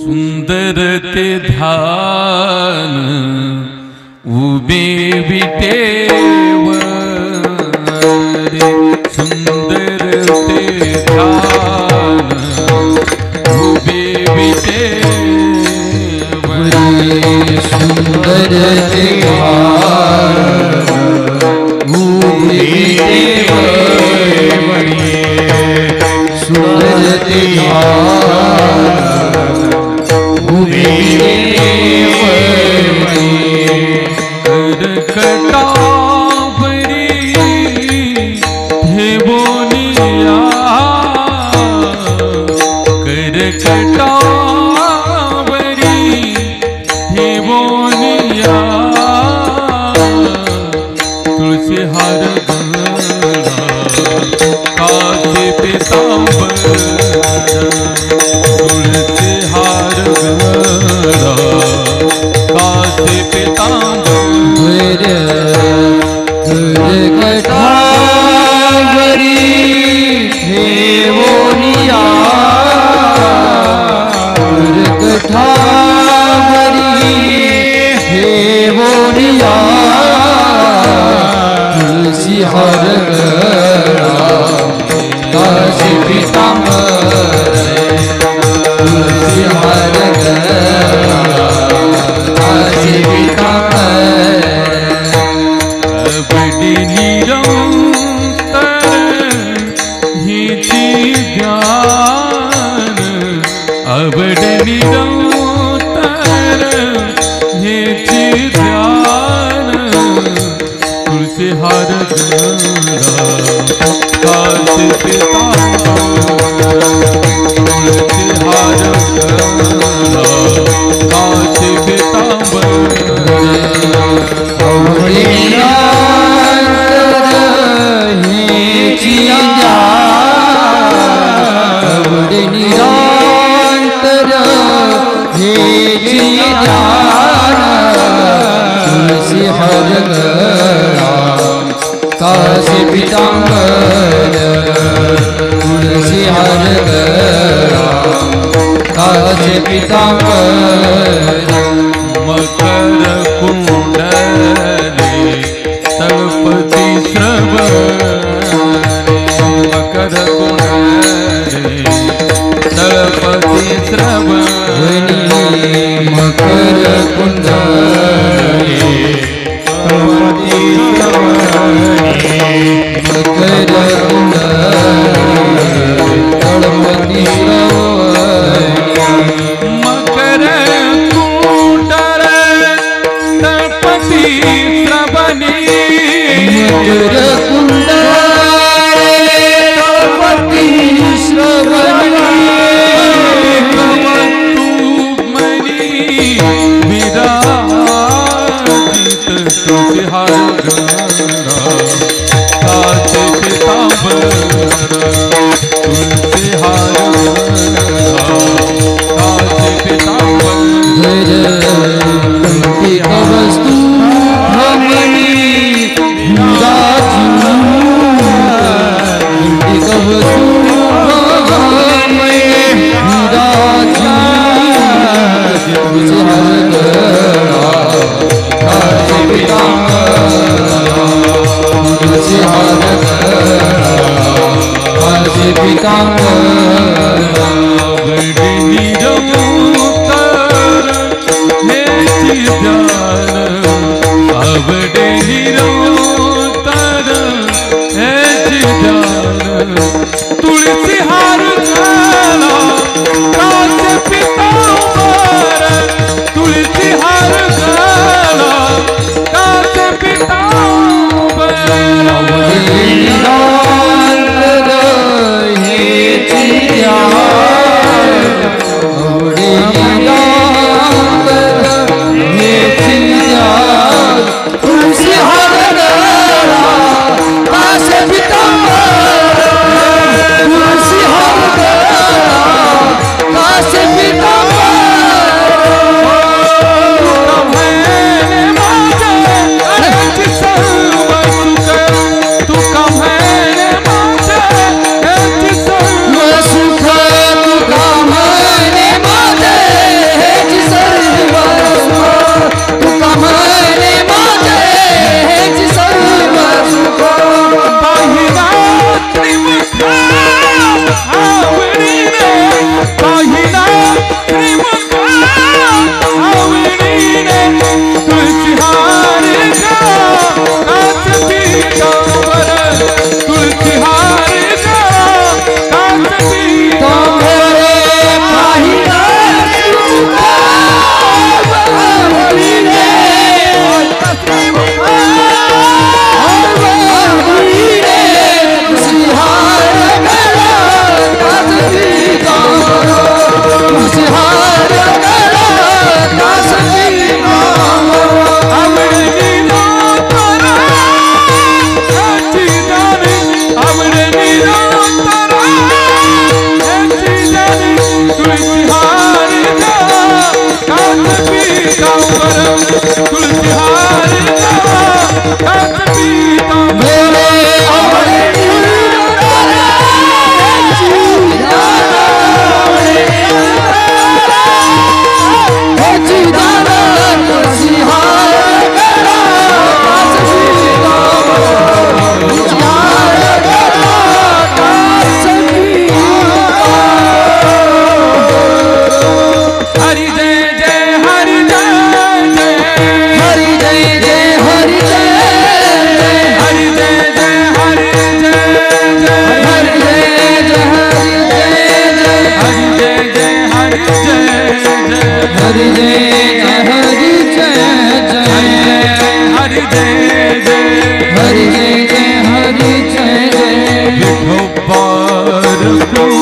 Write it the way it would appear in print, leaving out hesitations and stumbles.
सुंदर ते ध्यान उबे विटेवर सुंदर ते ध्यान उबे विटेवर सुंदर ते ध्यान उबे विटेवर सुंदर ते ध्यान उबे करकटावरी धेवोनिया करकटावरी धेवोनिया तुलसी हार गणा कासे पीतांबर तुलसी हार गणा कासे पीतांबर करकटावरी धेवोनिया करकटावरी धेवोनिया तुलसी हर काशी पीतांबर तुलसी हर काशी पीतांबर बड़ी निरंतर हिची ज्ञान अबड़ निरंतर हिची ध्यान तुलसी हार गणा काशी पीतांबर तुलसी हार गणा काशी पीतांबर निरंतर हे तुलसी हर काशी पीतांबर तुलसी हर काशी पीतांबर मकर कुंडले तलपति श्रवणे मकर कुंडले तलपति श्रवणे मकर कुंडले तलपति श्रवणे मकर कुंडले तलपति श्रवणे मकर कुंडले तलपति श्रवणे मकर कुंडले तलपति श्रवणे तुलसी हार गणा कासे पीतांबर तुलसी हार गणा कासे पीतांबर वस्तु भ्रमणी हरि जय हरि जय जय हरि जय जय हरि जय जय हरि जय जय विठोबा रघु